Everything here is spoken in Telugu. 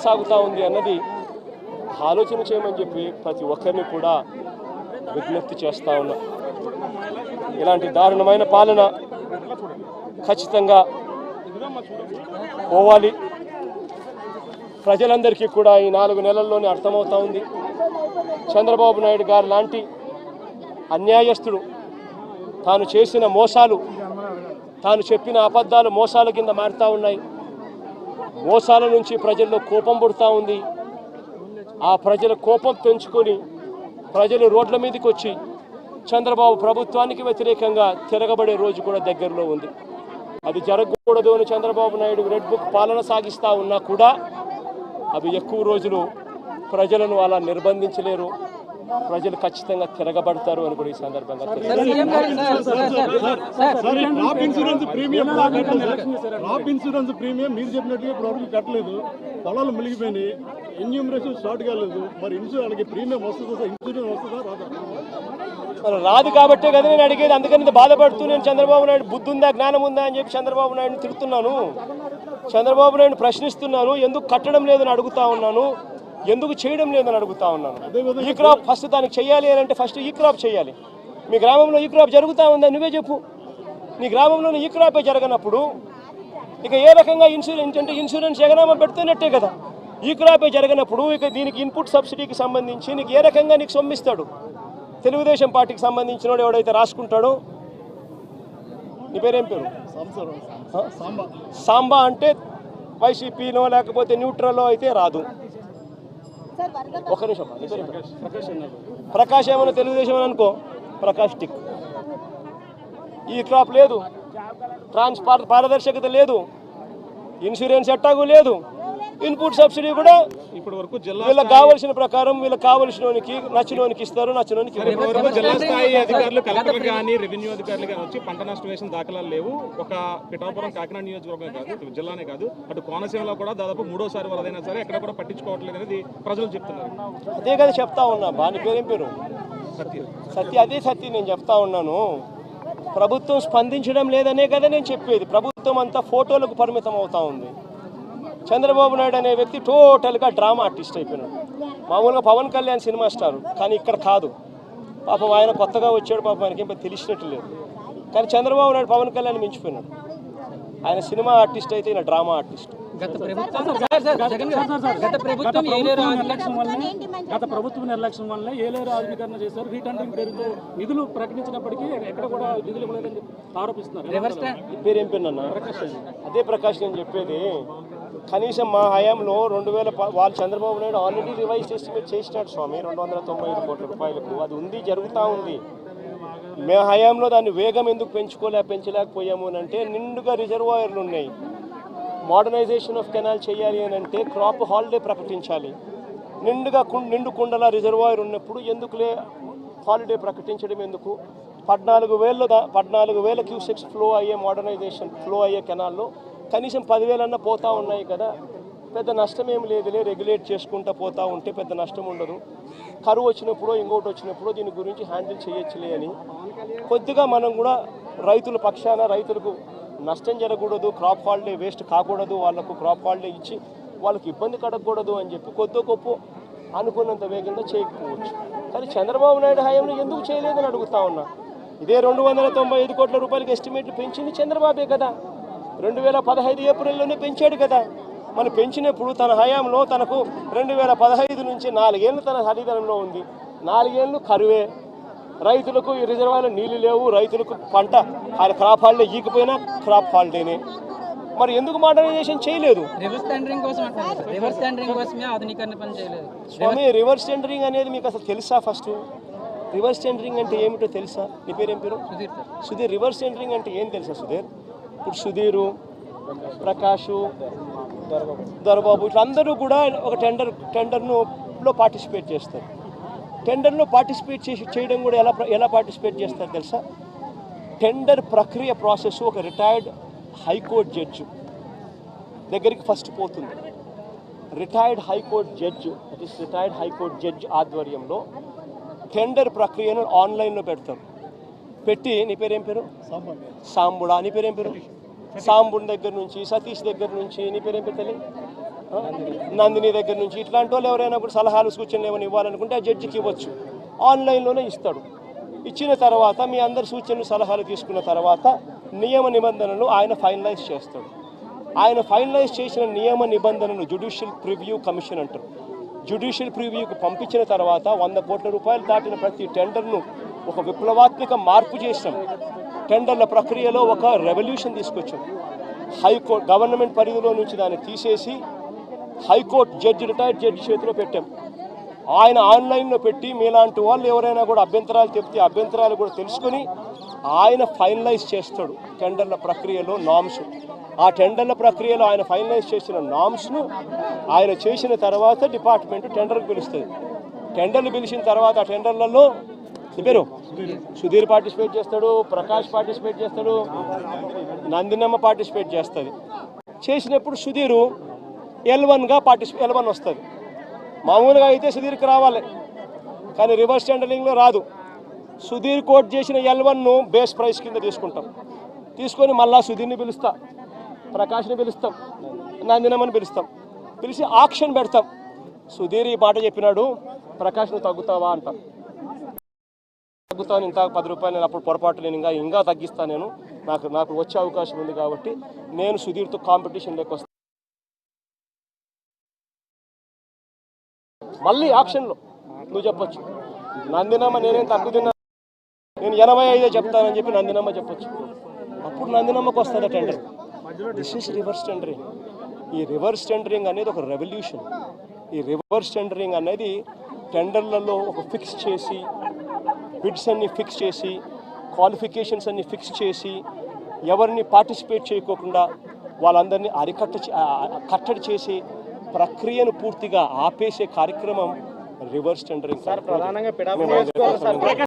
సాగుతూ ఉంది అన్నది ఆలోచన చేయమని చెప్పి ప్రతి ఒక్కరిని కూడా విజ్ఞప్తి చేస్తూ ఉన్నా. ఇలాంటి దారుణమైన పాలన ఖచ్చితంగా పోవాలి. ప్రజలందరికీ కూడా ఈ 4 నెలల్లోనే అర్థమవుతూ ఉంది. చంద్రబాబు నాయుడు గారు లాంటి అన్యాయస్తుడు తాను చేసిన మోసాలు, తాను చెప్పిన అబద్ధాలు మోసాల కింద మారుతూ ఉన్నాయి. మోసాల నుంచి ప్రజల్లో కోపం పుడుతూ ఉంది. ఆ ప్రజల కోపం పెంచుకొని ప్రజలు రోడ్ల మీదకి వచ్చి చంద్రబాబు ప్రభుత్వానికి వ్యతిరేకంగా తిరగబడే రోజు కూడా దగ్గరలో ఉంది. అది జరగకూడదు అని చంద్రబాబు నాయుడు రెడ్ బుక్ పాలన సాగిస్తూ ఉన్నా కూడా అవి ఎక్కువ రోజులు ప్రజలను అలా నిర్బంధించలేరు. ప్రజలు ఖచ్చితంగా తిరగబడతారు అని కూడా ఈ సందర్భంగా ఇన్సూరెన్స్ ప్రీమియం మీరు చెప్పినట్టుగా ఇప్పటివరకు కట్టలేదు. పొలాలు మునిగిపోయినాయి, ఎన్యూమరేషన్ స్టార్ట్ కాలేదు. మరి ఇన్సూరెన్స్ ప్రీమియం వస్తుందా, ఇన్సూరెన్స్ వస్తుందా రాదా? రాదు కాబట్టే కదా నేను అడిగేది. అందుకని బాధపడుతూ నేను చంద్రబాబు నాయుడు బుద్ధి ఉందా, జ్ఞానం ఉందా అని చెప్పి చంద్రబాబు నాయుడుని తిడుతున్నాను. చంద్రబాబు నాయుడు ప్రశ్నిస్తున్నాను. ఎందుకు కట్టడం లేదని అడుగుతా ఉన్నాను, ఎందుకు చేయడం లేదని అడుగుతా ఉన్నాను. ఈ క్రాప్ ఫస్ట్ దానికి చేయాలి అని అంటే ఫస్ట్ ఈ క్రాప్ చేయాలి. మీ గ్రామంలో ఈ క్రాప్ జరుగుతూ ఉందా నువ్వే చెప్పు. నీ గ్రామంలో ఈ క్రాపే జరగనప్పుడు ఇక ఏ రకంగా ఇన్సూరెన్స్ అంటే ఇన్సూరెన్స్ ఎగనామా పెడుతున్నట్టే కదా. ఈ క్రాపే జరగనప్పుడు ఇక దీనికి ఇన్పుట్ సబ్సిడీకి సంబంధించి నీకు ఏ రకంగా నీకు సొమ్మిస్తాడు? తెలుగుదేశం పార్టీకి సంబంధించిన వాడు ఎవడైతే రాసుకుంటాడో, నీ పేరేం పేరు? సాంబా అంటే వైసీపీనో లేకపోతే న్యూట్రల్లో అయితే రాదు. ఒక నిమిషం, ప్రకాష్ ఏమన్నా తెలుగుదేశం అని అనుకో, ప్రకాష్ టిక్. ఈ క్రాప్ లేదు, పారదర్శకత లేదు, ఇన్సూరెన్స్ ఎట్టాగు లేదు, ఇన్పుట్ సబ్సిడీ కూడా ఇప్పటి వరకు వీళ్ళకి కావాల్సిన ప్రకారం వీళ్ళకి కావాల్సినోనికి నచ్చినోనికి ఇస్తారు, నచ్చినోనికి. జిల్లా స్థాయి అధికారులు, కలెక్టర్ కానీ రెవెన్యూ అధికారులు కానీ వచ్చి పంట నష్టం దాఖలాలు లేవు. ఒక పిఠాపురం కాకినాడ నియోజకవర్గం కాదు, జిల్లానే కాదు, అటు కోనసీమలో కూడా దాదాపు 3వ వరదైనా సరే ఎక్కడ కూడా పట్టించుకోవట్లేదు అనేది ప్రజలు చెప్తున్నారు. అదే కదా చెప్తా ఉన్నా. బాని పేరేం పేరు? సత్య. అదే సత్య నేను చెప్తా ఉన్నాను. ప్రభుత్వం స్పందించడం లేదనే కదా నేను చెప్పేది. ప్రభుత్వం అంతా ఫోటోలకు పరిమితం అవుతా ఉంది. చంద్రబాబు నాయుడు అనే వ్యక్తి టోటల్గా డ్రామా ఆర్టిస్ట్ అయిపోయినాడు. మామూలుగా పవన్ కళ్యాణ్ సినిమా స్టార్, కానీ ఇక్కడ కాదు. పాపం ఆయన కొత్తగా వచ్చాడు, పాపం ఆయనకి ఏం తెలిసినట్టు లేదు. కానీ చంద్రబాబు నాయుడు పవన్ కళ్యాణ్ మించిపోయినాడు. ఆయన సినిమా ఆర్టిస్ట్ అయితే ఈయన డ్రామా ఆర్టిస్ట్. గత ప్రభుత్వ నిర్లక్ష్యం వల్ల ఏలేరు ఆధునీకరణ చేశారు. రీటెండరింగ్ పేరుతో నిధులు ప్రకటించినప్పటికీ ఎక్కడ కూడా నిధులు ఇవ్వలేదని ఆరోపిస్తున్నారు. పేరేం పేరున్నా? అదే ప్రకాష్ నేను చెప్పేది. కనీసం మా హయాంలో 2000 వాళ్ళు Chandrababu Naidu already revise estimate చేసినాడు స్వామి 295 కోట్ల రూపాయలకు. అది ఉంది, జరుగుతూ ఉంది. మే హయాంలో దాన్ని వేగం ఎందుకు పెంచలేకపోయాము అని అంటే నిండుగా రిజర్వాయర్లు ఉన్నాయి. మోడర్నైజేషన్ ఆఫ్ కెనాల్ చేయాలి అని అంటే క్రాప్ హాలిడే ప్రకటించాలి. నిండు కుండల రిజర్వాయర్ ఉన్నప్పుడు ఎందుకులే హాలిడే ప్రకటించడం ఎందుకు? 14,000 క్యూసెక్స్ ఫ్లో అయ్యే కెనాల్లో కనీసం 10,000 అన్న పోతూ ఉన్నాయి కదా. పెద్ద నష్టం ఏం లేదులే, రెగ్యులేట్ చేసుకుంటూ పోతూ ఉంటే పెద్ద నష్టం ఉండదు. కరువు వచ్చినప్పుడు ఇంకోటి వచ్చినప్పుడు దీని గురించి హ్యాండిల్ చేయొచ్చులే అని కొద్దిగా మనం కూడా రైతుల పక్షాన రైతులకు నష్టం జరగకూడదు, క్రాప్ హాలిడే వేస్ట్ కాకూడదు, వాళ్ళకు క్రాప్ హాలిడే ఇచ్చి వాళ్ళకి ఇబ్బంది కడగకూడదు అని చెప్పి కొద్ది గొప్ప అనుకున్నంత వేగంగా చేయకపోవచ్చు. కానీ చంద్రబాబు నాయుడు హయాంలో ఎందుకు చేయలేదని అడుగుతా ఉన్నా. ఇదే 295 కోట్ల రూపాయలకి ఎస్టిమేట్లు పెంచింది చంద్రబాబే కదా. 2015 ఏప్రిల్లోనే పెంచాడు కదా. మనం పెంచినప్పుడు తన హయాంలో తనకు 2015 నుంచి 4 ఏళ్ళు తన అధికారంలో ఉంది. 4 ఏళ్ళు కరువే, రైతులకు ఈ రిజర్వాయర్లో నీళ్లు లేవు, రైతులకు పంట క్రాప్ హాలిడే ఈకపోయినా క్రాప్ హాలిడేనే. మరి ఎందుకు మోడర్నైజేషన్ చేయలేదు? స్వామి, రివర్స్ టెండరింగ్ అనేది మీకు అసలు తెలుసా? ఫస్ట్ రివర్స్ టెండరింగ్ అంటే ఏమిటో తెలుసా? నీ పేరేం పేరు? సుధీర్. రివర్స్ టెండరింగ్ అంటే ఏం తెలుసా సుధీర్? ఇప్పుడు సుధీరు, ప్రకాషు, దొరబాబు ఇట్లా అందరూ కూడా ఒక టెండర్లో పార్టిసిపేట్ చేస్తారు. టెండర్లో పార్టిసిపేట్ చేయడం కూడా ఎలా పార్టిసిపేట్ చేస్తారు తెలుసా? టెండర్ ప్రక్రియ ప్రాసెస్ ఒక రిటైర్డ్ హైకోర్టు జడ్జి దగ్గరికి ఫస్ట్ పోతుంది. రిటైర్డ్ హైకోర్టు జడ్జి ఆధ్వర్యంలో టెండర్ ప్రక్రియను ఆన్లైన్లో పెడతారు. పెట్టి, నీ పేరేం పేరు? సాంబుడా. నీ పేరేం పేరు? సాంబుడి దగ్గర నుంచి, సతీష్ దగ్గర నుంచి, నీ పేరేం పేరు తెలియదు? నందిని దగ్గర నుంచి ఇట్లాంటి వాళ్ళు ఎవరైనా కూడా సలహాలు సూచనలు ఏమైనా ఇవ్వాలనుకుంటే ఆ జడ్జికి ఇవ్వచ్చు. ఆన్లైన్లోనే ఇస్తాడు. ఇచ్చిన తర్వాత మీ అందరి సూచనలు సలహాలు తీసుకున్న తర్వాత నియమ నిబంధనలు ఆయన ఫైనలైజ్ చేస్తాడు. ఆయన ఫైనలైజ్ చేసిన నియమ నిబంధనలు జ్యుడిషియల్ ప్రివ్యూ కమిషన్ అంటారు. జ్యుడిషియల్ ప్రివ్యూకి పంపించిన తర్వాత 100 కోట్ల రూపాయలు దాటిన ప్రతి టెండర్ను ఒక విప్లవాత్మక మార్పు చేసాం. టెండర్ల ప్రక్రియలో ఒక రెవల్యూషన్ తీసుకొచ్చాం. హైకోర్టు గవర్నమెంట్ పరిధిలో నుంచి దాన్ని తీసేసి హైకోర్టు జడ్జి, రిటైర్డ్ జడ్జి చేతిలో పెట్టాం. ఆయన ఆన్లైన్లో పెట్టి మీలాంటి వాళ్ళు ఎవరైనా కూడా అభ్యంతరాలు చెప్తే అభ్యంతరాలు కూడా తెలుసుకొని ఆయన ఫైనలైజ్ చేస్తాడు టెండర్ల ప్రక్రియలో నామ్స్. ఆ టెండర్ల ప్రక్రియలో ఆయన ఫైనలైజ్ చేసిన నామ్స్ను ఆయన చేసిన తర్వాత డిపార్ట్మెంట్ టెండర్కి పిలుస్తుంది. టెండర్లు పిలిచిన తర్వాత ఆ టెండర్లలో పేరు సుధీర్ పార్టిసిపేట్ చేస్తాడు, ప్రకాష్ పార్టిసిపేట్ చేస్తాడు, నందినమ్మ పార్టిసిపేట్ చేస్తుంది. చేసినప్పుడు సుధీరు L1గా L1 వస్తుంది. మామూలుగా అయితే సుధీర్కి రావాలి, కానీ రివర్స్ టెండరింగ్లో రాదు. సుధీర్ కోట్ చేసిన L1ను బేస్ ప్రైస్ కింద తీసుకొని మళ్ళా సుధీర్ని పిలుస్తా, ప్రకాష్ని పిలుస్తాం, నందినమ్మని పిలుస్తాం. పిలిచి ఆక్షన్ పెడతాం. సుధీర్ ఈ మాట చెప్పినాడు, ప్రకాష్ను తగ్గుతావా అంట. తగ్గుతాను, ఇంత 10 రూపాయలు, నేను అప్పుడు పొరపాటు, నేను ఇంకా తగ్గిస్తాను, నేను నాకు వచ్చే అవకాశం ఉంది కాబట్టి నేను సుధీర్తో కాంపిటీషన్ వస్తాను. మళ్ళీ ఆక్షన్లో నువ్వు చెప్పొచ్చు, నందినమ్మ నేనేం తక్కువ తిన్నా, నేను 85 చెప్తానని చెప్పి నందినమ్మ చెప్పొచ్చు. అప్పుడు నందినమ్మకు వస్తుంది tender. This is reverse tendering. ఈ రివర్స్ టెండరింగ్ అనేది ఒక రెవల్యూషన్. ఈ రివర్స్ టెండరింగ్ అనేది టెండర్లలో ఒక ఫిక్స్ చేసి, బిడ్స్ అన్ని ఫిక్స్ చేసి, క్వాలిఫికేషన్స్ అన్ని ఫిక్స్ చేసి, ఎవరిని పార్టిసిపేట్ చేయకోకుండా వాళ్ళందరినీ కట్టడి చేసి ప్రక్రియను పూర్తిగా ఆపేసే కార్యక్రమం రివర్స్ టెండరింగ్.